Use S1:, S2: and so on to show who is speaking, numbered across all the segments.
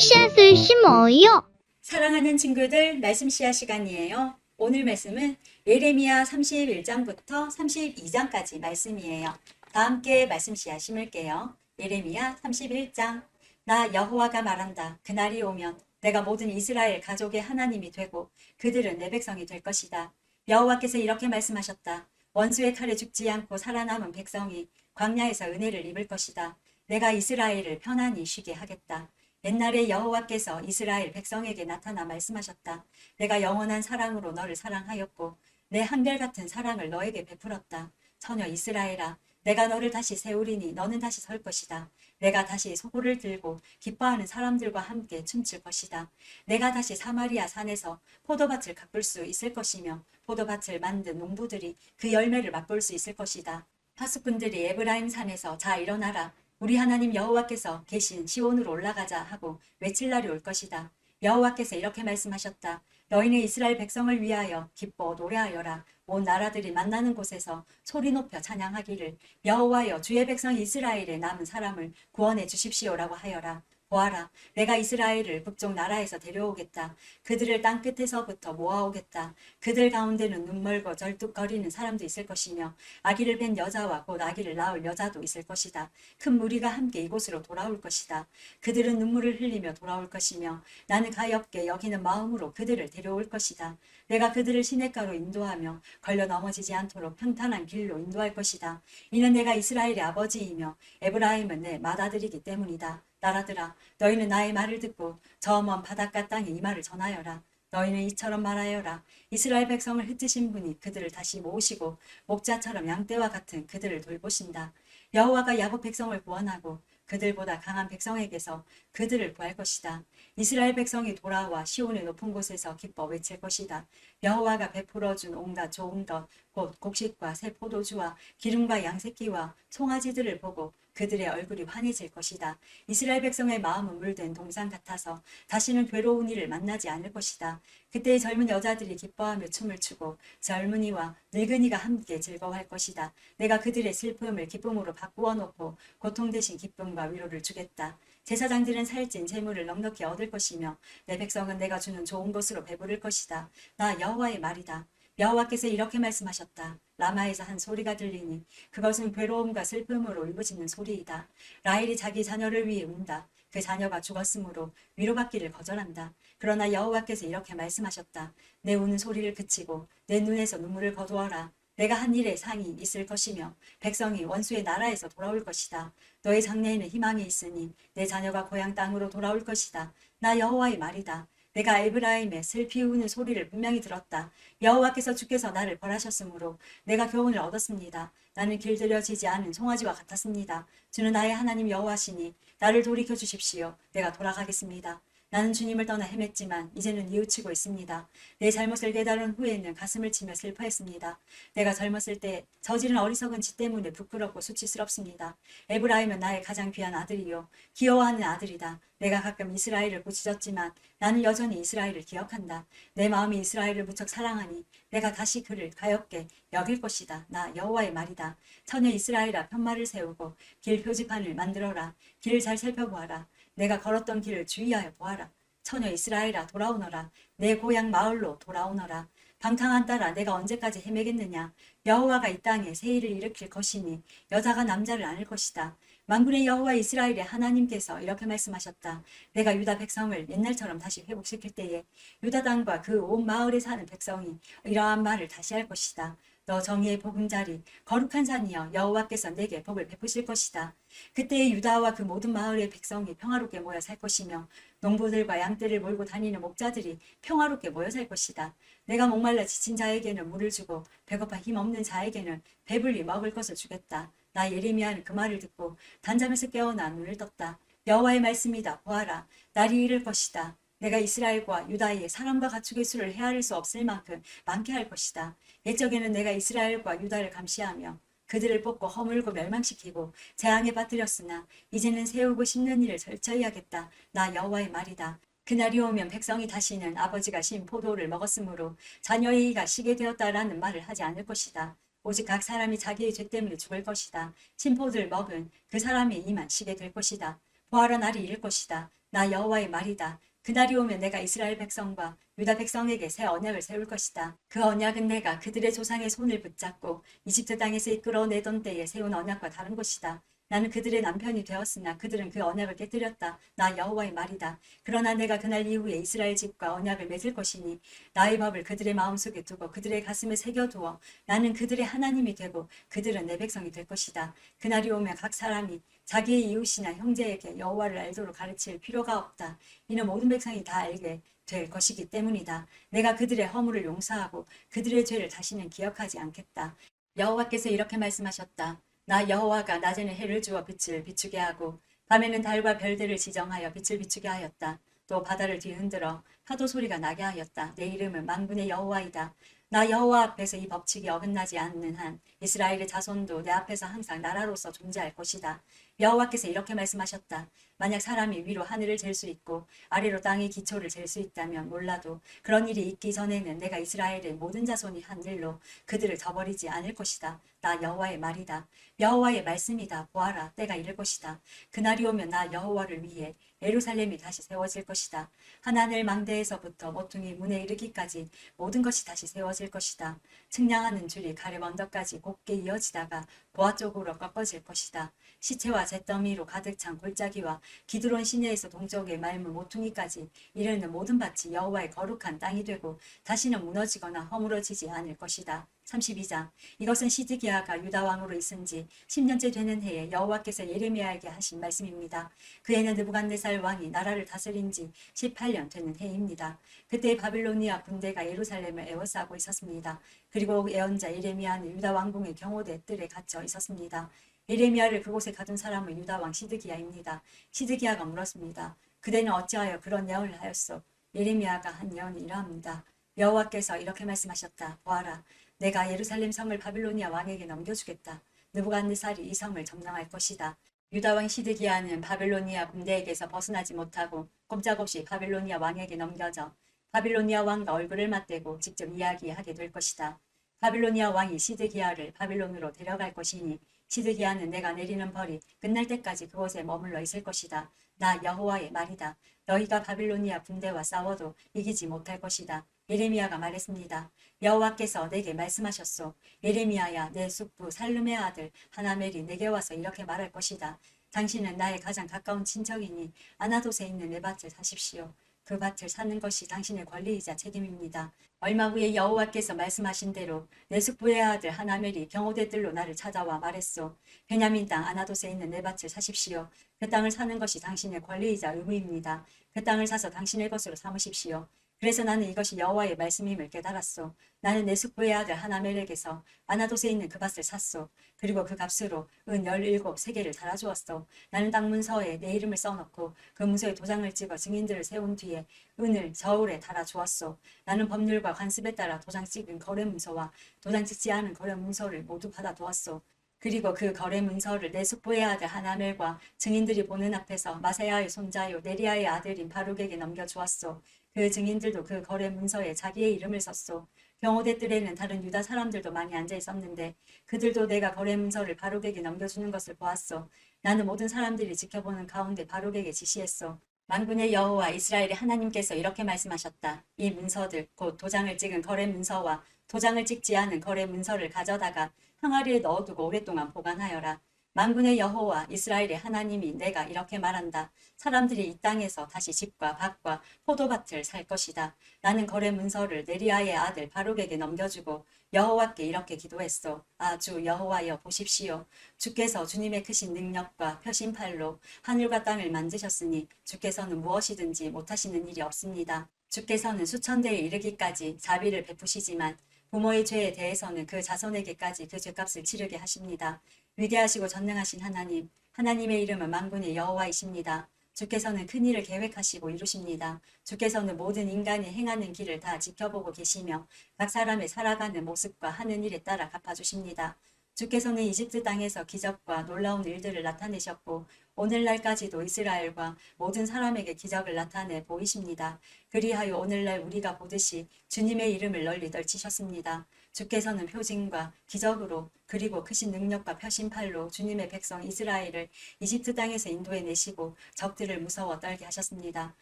S1: 씨앗을 심어요.
S2: 사랑하는 친구들, 말씀 씨앗 시간이에요. 오늘 말씀은 예레미야 31장부터 32장까지 말씀이에요. 다 함께 말씀 씨앗 심을게요. 예레미야 31장. 나 여호와가 말한다. 그날이 오면 내가 모든 이스라엘 가족의 하나님이 되고 그들은 내 백성이 될 것이다. 여호와께서 이렇게 말씀하셨다. 원수의 칼에 죽지 않고 살아남은 백성이 광야에서 은혜를 입을 것이다. 내가 이스라엘을 편안히 쉬게 하겠다. 옛날에 여호와께서 이스라엘 백성에게 나타나 말씀하셨다. 내가 영원한 사랑으로 너를 사랑하였고 내 한결같은 사랑을 너에게 베풀었다. 처녀 이스라엘아, 내가 너를 다시 세우리니 너는 다시 설 것이다. 내가 다시 소고를 들고 기뻐하는 사람들과 함께 춤출 것이다. 내가 다시 사마리아 산에서 포도밭을 가꿀 수 있을 것이며 포도밭을 만든 농부들이 그 열매를 맛볼 수 있을 것이다. 파수꾼들이 에브라임 산에서 자 일어나라. 우리 하나님 여호와께서 계신 시온으로 올라가자 하고 외칠 날이 올 것이다. 여호와께서 이렇게 말씀하셨다. 너희는 이스라엘 백성을 위하여 기뻐 노래하여라. 온 나라들이 만나는 곳에서 소리 높여 찬양하기를 여호와여 주의 백성 이스라엘의 남은 사람을 구원해 주십시오라고 하여라. 보아라, 내가 이스라엘을 북쪽 나라에서 데려오겠다. 그들을 땅 끝에서부터 모아오겠다. 그들 가운데는 눈멀고 절뚝거리는 사람도 있을 것이며 아기를 뵌 여자와 곧 아기를 낳을 여자도 있을 것이다. 큰 무리가 함께 이곳으로 돌아올 것이다. 그들은 눈물을 흘리며 돌아올 것이며 나는 가엾게 여기는 마음으로 그들을 데려올 것이다. 내가 그들을 시냇가로 인도하며 걸려 넘어지지 않도록 평탄한 길로 인도할 것이다. 이는 내가 이스라엘의 아버지이며 에브라임은 내 맏아들이기 때문이다. 나라들아, 너희는 나의 말을 듣고 저 먼 바닷가 땅에 이 말을 전하여라. 너희는 이처럼 말하여라. 이스라엘 백성을 흩으신 분이 그들을 다시 모으시고 목자처럼 양떼와 같은 그들을 돌보신다. 여호와가 야곱 백성을 구원하고 그들보다 강한 백성에게서 그들을 구할 것이다. 이스라엘 백성이 돌아와 시온의 높은 곳에서 기뻐 외칠 것이다. 여호와가 베풀어 준 온갖 좋은 것, 곧 곡식과 새 포도주와 기름과 양새끼와 송아지들을 보고 그들의 얼굴이 환해질 것이다. 이스라엘 백성의 마음은 물된 동상 같아서 다시는 괴로운 일을 만나지 않을 것이다. 그때 젊은 여자들이 기뻐하며 춤을 추고 젊은이와 늙은이가 함께 즐거워할 것이다. 내가 그들의 슬픔을 기쁨으로 바꾸어 놓고 고통 대신 기쁨과 위로를 주겠다. 제사장들은 살찐 재물을 넉넉히 얻을 것이며 내 백성은 내가 주는 좋은 것으로 배부를 것이다. 나 여호와의 말이다. 여호와께서 이렇게 말씀하셨다. 라마에서 한 소리가 들리니 그것은 괴로움과 슬픔으로 울부짖는 소리이다. 라헬이 자기 자녀를 위해 운다. 그 자녀가 죽었으므로 위로받기를 거절한다. 그러나 여호와께서 이렇게 말씀하셨다. 내 우는 소리를 그치고 내 눈에서 눈물을 거두어라. 내가 한 일에 상이 있을 것이며 백성이 원수의 나라에서 돌아올 것이다. 너의 장래에는 희망이 있으니 내 자녀가 고향 땅으로 돌아올 것이다. 나 여호와의 말이다. 내가 에브라임의 슬피 우는 소리를 분명히 들었다. 여호와께서 주께서 나를 벌하셨으므로 내가 교훈을 얻었습니다. 나는 길들여지지 않은 송아지와 같았습니다. 주는 나의 하나님 여호와시니 나를 돌이켜 주십시오. 내가 돌아가겠습니다. 나는 주님을 떠나 헤맸지만 이제는 뉘우치고 있습니다. 내 잘못을 깨달은 후에는 가슴을 치며 슬퍼했습니다. 내가 젊었을 때 저지른 어리석은 짓 때문에 부끄럽고 수치스럽습니다. 에브라임은 나의 가장 귀한 아들이요 귀여워하는 아들이다. 내가 가끔 이스라엘을 꾸짖었지만 나는 여전히 이스라엘을 기억한다. 내 마음이 이스라엘을 무척 사랑하니 내가 다시 그를 가엾게 여길 것이다. 나 여호와의 말이다. 처녀 이스라엘아, 편말을 세우고 길 표지판을 만들어라. 길을 잘 살펴보아라. 내가 걸었던 길을 주의하여 보아라. 처녀 이스라엘아, 돌아오너라. 내 고향 마을로 돌아오너라. 방탕한 딸아, 내가 언제까지 헤매겠느냐. 여호와가 이 땅에 새 일을 일으킬 것이니 여자가 남자를 안을 것이다. 만군의 여호와 이스라엘의 하나님께서 이렇게 말씀하셨다. 내가 유다 백성을 옛날처럼 다시 회복시킬 때에 유다 땅과 그 온 마을에 사는 백성이 이러한 말을 다시 할 것이다. 너 정의의 보금자리 거룩한 산이여, 여호와께서 내게 복을 베푸실 것이다. 그때의 유다와 그 모든 마을의 백성이 평화롭게 모여 살 것이며 농부들과 양떼를 몰고 다니는 목자들이 평화롭게 모여 살 것이다. 내가 목말라 지친 자에게는 물을 주고 배고파 힘없는 자에게는 배불리 먹을 것을 주겠다. 나 예레미야는 그 말을 듣고 단잠에서 깨어나 눈을 떴다. 여호와의 말씀이다. 보아라, 날이 이를 것이다. 내가 이스라엘과 유다의 사람과 가축의 수를 헤아릴 수 없을 만큼 많게 할 것이다. 옛적에는 내가 이스라엘과 유다를 감시하며 그들을 뽑고 허물고 멸망시키고 재앙에 빠뜨렸으나 이제는 세우고 심는 일을 철저히 하겠다. 나 여호와의 말이다. 그날이 오면 백성이 다시는 아버지가 신 포도를 먹었으므로 자녀의 이가 시게 되었다라는 말을 하지 않을 것이다. 오직 각 사람이 자기의 죄 때문에 죽을 것이다. 신 포도를 먹은 그 사람의 이만 시게 될 것이다. 보아라, 날이 이를 것이다. 나 여호와의 말이다. 그날이 오면 내가 이스라엘 백성과 유다 백성에게 새 언약을 세울 것이다. 그 언약은 내가 그들의 조상의 손을 붙잡고 이집트 땅에서 이끌어내던 때에 세운 언약과 다른 것이다. 나는 그들의 남편이 되었으나 그들은 그 언약을 깨뜨렸다. 나 여호와의 말이다. 그러나 내가 그날 이후에 이스라엘 집과 언약을 맺을 것이니 나의 법을 그들의 마음속에 두고 그들의 가슴에 새겨두어 나는 그들의 하나님이 되고 그들은 내 백성이 될 것이다. 그날이 오면 각 사람이 자기의 이웃이나 형제에게 여호와를 알도록 가르칠 필요가 없다. 이는 모든 백성이 다 알게 될 것이기 때문이다. 내가 그들의 허물을 용서하고 그들의 죄를 다시는 기억하지 않겠다. 여호와께서 이렇게 말씀하셨다. 나 여호와가 낮에는 해를 주어 빛을 비추게 하고 밤에는 달과 별들을 지정하여 빛을 비추게 하였다. 또 바다를 뒤흔들어 파도 소리가 나게 하였다. 내 이름은 만군의 여호와이다. 나 여호와 앞에서 이 법칙이 어긋나지 않는 한 이스라엘의 자손도 내 앞에서 항상 나라로서 존재할 것이다. 여호와께서 이렇게 말씀하셨다. 만약 사람이 위로 하늘을 잴 수 있고 아래로 땅의 기초를 잴 수 있다면 몰라도 그런 일이 있기 전에는 내가 이스라엘의 모든 자손이 한 일로 그들을 저버리지 않을 것이다. 나 여호와의 말이다. 여호와의 말씀이다. 보아라, 때가 이를 것이다. 그날이 오면 나 여호와를 위해 예루살렘이 다시 세워질 것이다. 하나늘 망대에서부터 모퉁이 문에 이르기까지 모든 것이 다시 세워질 것이다. 측량하는 줄이 가렙 언덕까지 곱게 이어지다가 보아 쪽으로 꺾어질 것이다. 시체와 잿더미로 가득 찬 골짜기와 기드론 시내에서 동쪽의 맑은 모퉁이까지 이르는 모든 밭이 여호와의 거룩한 땅이 되고 다시는 무너지거나 허물어지지 않을 것이다. 32장. 이것은 시드기야가 유다 왕으로 있은 지 10년째 되는 해에 여호와께서 예레미야에게 하신 말씀입니다. 그 해는 느부갓네살 왕이 나라를 다스린 지 18년 되는 해입니다. 그때 바빌로니아 군대가 예루살렘을 에워싸고 있었습니다. 그리고 예언자 예레미야는 유다 왕궁의 경호대 뜰에 갇혀 있었습니다. 예레미야를 그곳에 가둔 사람은 유다 왕 시드기야입니다. 시드기야가 물었습니다. 그대는 어찌하여 그런 예언을 하였소? 예레미야가 한 예언이 이러합니다. 여호와께서 이렇게 말씀하셨다. 보아라, 내가 예루살렘 성을 바빌로니아 왕에게 넘겨주겠다. 느부갓네살이 이 성을 점령할 것이다. 유다 왕 시드기야는 바빌로니아 군대에게서 벗어나지 못하고 꼼짝없이 바빌로니아 왕에게 넘겨져 바빌로니아 왕과 얼굴을 맞대고 직접 이야기하게 될 것이다. 바빌로니아 왕이 시드기야를 바빌론으로 데려갈 것이니 시드기야는 내가 내리는 벌이 끝날 때까지 그곳에 머물러 있을 것이다. 나 여호와의 말이다. 너희가 바빌로니아 군대와 싸워도 이기지 못할 것이다. 예레미야가 말했습니다. 여호와께서 내게 말씀하셨소. 예레미야야, 내 숙부 살룸의 아들 하나멜이 내게 와서 이렇게 말할 것이다. 당신은 나의 가장 가까운 친척이니 아나돗에 있는 내 밭을 사십시오. 그 밭을 사는 것이 당신의 권리이자 책임입니다. 얼마 후에 여호와께서 말씀하신 대로 내 숙부의 아들 하나멜이 경호대 뜰로 나를 찾아와 말했소. 베냐민 땅 아나돗에 있는 내 밭을 사십시오. 그 땅을 사는 것이 당신의 권리이자 의무입니다. 그 땅을 사서 당신의 것으로 삼으십시오. 그래서 나는 이것이 여호와의 말씀임을 깨달았소. 나는 내 숙부의 아들 하나멜에게서 아나돗에 있는 그 밭을 샀소. 그리고 그 값으로 은 17세겔을 달아주었소. 나는 땅 문서에 내 이름을 써놓고 그 문서에 도장을 찍어 증인들을 세운 뒤에 은을 저울에 달아주었소. 나는 법률과 관습에 따라 도장 찍은 거래 문서와 도장 찍지 않은 거래 문서를 모두 받아두었소. 그리고 그 거래 문서를 내 숙부의 아들 하나멜과 증인들이 보는 앞에서 마세야의 손자요 네리야의 아들인 바룩에게 넘겨주었소. 그 증인들도 그 거래 문서에 자기의 이름을 썼소. 경호대 뜰에는 다른 유다 사람들도 많이 앉아 있었는데 그들도 내가 거래 문서를 바룩에게 넘겨주는 것을 보았소. 나는 모든 사람들이 지켜보는 가운데 바룩에게 지시했소. 만군의 여호와 이스라엘의 하나님께서 이렇게 말씀하셨다. 이 문서들 곧 도장을 찍은 거래 문서와 도장을 찍지 않은 거래 문서를 가져다가 항아리에 넣어두고 오랫동안 보관하여라. 만군의 여호와 이스라엘의 하나님이 내가 이렇게 말한다. 사람들이 이 땅에서 다시 집과 밭과 포도밭을 살 것이다. 나는 거래 문서를 네리야의 아들 바룩에게 넘겨주고 여호와께 이렇게 기도했소. 아, 주 여호와여 보십시오. 주께서 주님의 크신 능력과 펴신 팔로 하늘과 땅을 만드셨으니 주께서는 무엇이든지 못하시는 일이 없습니다. 주께서는 수천 대에 이르기까지 자비를 베푸시지만 부모의 죄에 대해서는 그 자손에게까지 그 죄값을 치르게 하십니다. 위대하시고 전능하신 하나님, 하나님의 이름은 만군의 여호와이십니다. 주께서는 큰 일을 계획하시고 이루십니다. 주께서는 모든 인간이 행하는 길을 다 지켜보고 계시며 각 사람의 살아가는 모습과 하는 일에 따라 갚아주십니다. 주께서는 이집트 땅에서 기적과 놀라운 일들을 나타내셨고 오늘날까지도 이스라엘과 모든 사람에게 기적을 나타내 보이십니다. 그리하여 오늘날 우리가 보듯이 주님의 이름을 널리 떨치셨습니다. 주께서는 표징과 기적으로 그리고 크신 능력과 표심팔로 주님의 백성 이스라엘을 이집트 땅에서 인도해 내시고 적들을 무서워 떨게 하셨습니다.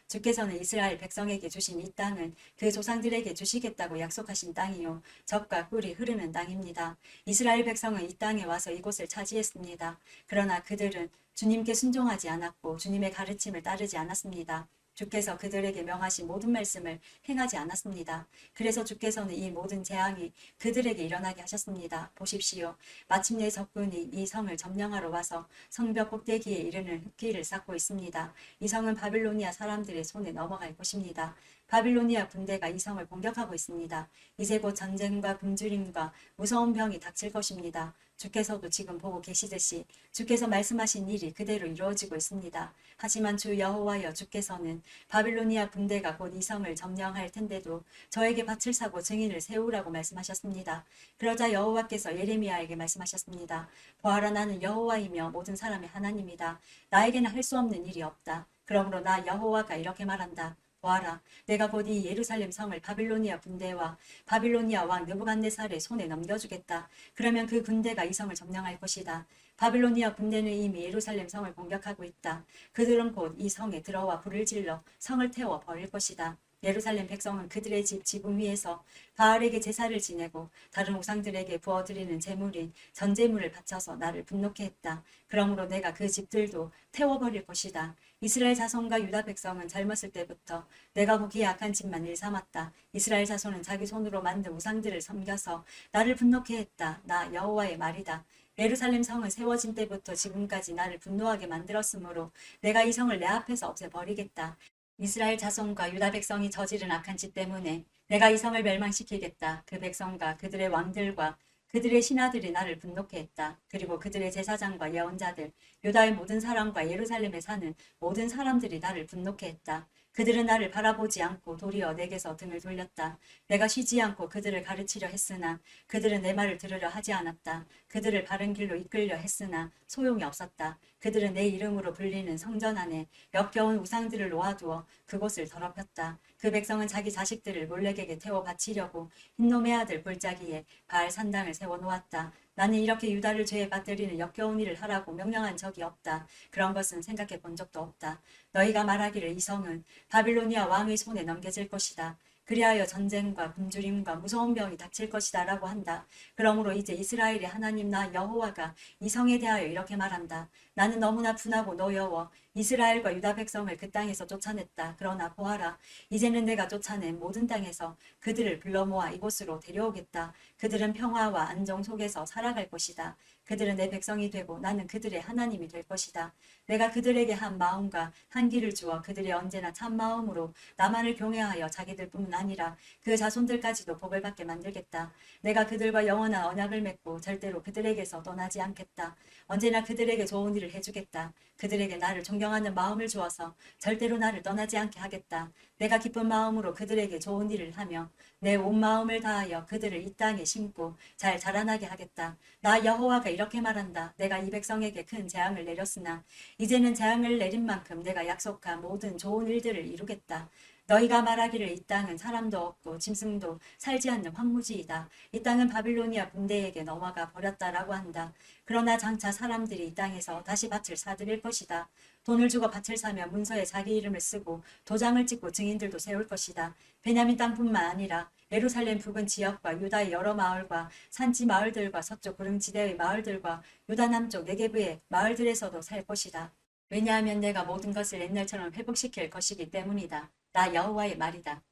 S2: 주께서는 이스라엘 백성에게 주신 이 땅은 그 조상들에게 주시겠다고 약속하신 땅이요 젖과 꿀이 흐르는 땅입니다. 이스라엘 백성은 이 땅에 와서 이곳을 차지했습니다. 그러나 그들은 주님께 순종하지 않았고 주님의 가르침을 따르지 않았습니다. 주께서 그들에게 명하신 모든 말씀을 행하지 않았습니다. 그래서 주께서는 이 모든 재앙이 그들에게 일어나게 하셨습니다. 보십시오. 마침내 적군이 이 성을 점령하러 와서 성벽 꼭대기에 이르는 흙길을 쌓고 있습니다. 이 성은 바빌로니아 사람들의 손에 넘어갈 것입니다. 바빌로니아 군대가 이 성을 공격하고 있습니다. 이제 곧 전쟁과 굶주림과 무서운 병이 닥칠 것입니다. 주께서도 지금 보고 계시듯이 주께서 말씀하신 일이 그대로 이루어지고 있습니다. 하지만 주 여호와여 주께서는 바빌로니아 군대가 곧 이 성을 점령할 텐데도 저에게 밭을 사고 증인을 세우라고 말씀하셨습니다. 그러자 여호와께서 예레미야에게 말씀하셨습니다. 보아라 나는 여호와이며 모든 사람의 하나님이다. 나에게는 할 수 없는 일이 없다. 그러므로 나 여호와가 이렇게 말한다. 보아라, 내가 곧 이 예루살렘 성을 바빌로니아 군대와 바빌로니아 왕 느부갓네살의 손에 넘겨주겠다. 그러면 그 군대가 이 성을 점령할 것이다. 바빌로니아 군대는 이미 예루살렘 성을 공격하고 있다. 그들은 곧 이 성에 들어와 불을 질러 성을 태워 버릴 것이다. 예루살렘 백성은 그들의 집 지붕 위에서 바알에게 제사를 지내고 다른 우상들에게 부어드리는 제물인 전제물을 바쳐서 나를 분노케 했다. 그러므로 내가 그 집들도 태워버릴 것이다. 이스라엘 자손과 유다 백성은 젊었을 때부터 내가 보기에 악한 짓만 일삼았다. 이스라엘 자손은 자기 손으로 만든 우상들을 섬겨서 나를 분노케 했다. 나 여호와의 말이다. 예루살렘 성은 세워진 때부터 지금까지 나를 분노하게 만들었으므로 내가 이 성을 내 앞에서 없애버리겠다. 이스라엘 자손과 유다 백성이 저지른 악한 짓 때문에 내가 이 성을 멸망시키겠다. 그 백성과 그들의 왕들과 그들의 신하들이 나를 분노케 했다. 그리고 그들의 제사장과 예언자들, 유다의 모든 사람과 예루살렘에 사는 모든 사람들이 나를 분노케 했다. 그들은 나를 바라보지 않고 도리어 내게서 등을 돌렸다. 내가 쉬지 않고 그들을 가르치려 했으나 그들은 내 말을 들으려 하지 않았다. 그들을 바른 길로 이끌려 했으나 소용이 없었다. 그들은 내 이름으로 불리는 성전 안에 역겨운 우상들을 놓아두어 그곳을 더럽혔다. 그 백성은 자기 자식들을 몰렉에게 태워 바치려고 흰놈의 아들 골짜기에 바알 산당을 세워놓았다. 나는 이렇게 유다를 죄에 빠뜨리는 역겨운 일을 하라고 명령한 적이 없다. 그런 것은 생각해 본 적도 없다. 너희가 말하기를 이 성은 바빌로니아 왕의 손에 넘겨질 것이다. 그리하여 전쟁과 굶주림과 무서운 병이 닥칠 것이다 라고 한다. 그러므로 이제 이스라엘의 하나님 나 여호와가 이 성에 대하여 이렇게 말한다. 나는 너무나 분하고 노여워 이스라엘과 유다 백성을 그 땅에서 쫓아냈다. 그러나 보아라, 이제는 내가 쫓아낸 모든 땅에서 그들을 불러 모아 이곳으로 데려오겠다. 그들은 평화와 안정 속에서 살아갈 것이다. 그들은 내 백성이 되고 나는 그들의 하나님이 될 것이다. 내가 그들에게 한 마음과 한 길을 주어 그들이 언제나 참 마음으로 나만을 경외하여 자기들뿐만 아니라 그 자손들까지도 복을 받게 만들겠다. 내가 그들과 영원한 언약을 맺고 절대로 그들에게서 떠나지 않겠다. 언제나 그들에게 좋은 일을 해주겠다. 그들에게 나를 존경하는 마음을 주어서 절대로 나를 떠나지 않게 하겠다. 내가 기쁜 마음으로 그들에게 좋은 일을 하며 내 온 마음을 다하여 그들을 이 땅에 심고 잘 자라나게 하겠다. 나 여호와가 이렇게 말한다. 내가 이 백성에게 큰 재앙을 내렸으나 이제는 재앙을 내린 만큼 내가 약속한 모든 좋은 일들을 이루겠다. 너희가 말하기를 이 땅은 사람도 없고 짐승도 살지 않는 황무지이다. 이 땅은 바빌로니아 군대에게 넘어가 버렸다라고 한다. 그러나 장차 사람들이 이 땅에서 다시 밭을 사들일 것이다. 돈을 주고 밭을 사며 문서에 자기 이름을 쓰고 도장을 찍고 증인들도 세울 것이다. 베냐민 땅뿐만 아니라 예루살렘 부근 지역과 유다의 여러 마을과 산지 마을들과 서쪽 구릉지대의 마을들과 유다 남쪽 네게브의 마을들에서도 살 것이다. 왜냐하면 내가 모든 것을 옛날처럼 회복시킬 것이기 때문이다. 나 여호와의 말이다.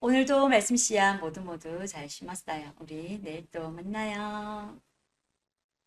S2: 오늘도 말씀 씨앗 모두 잘 심었어요. 우리 내일 또 만나요.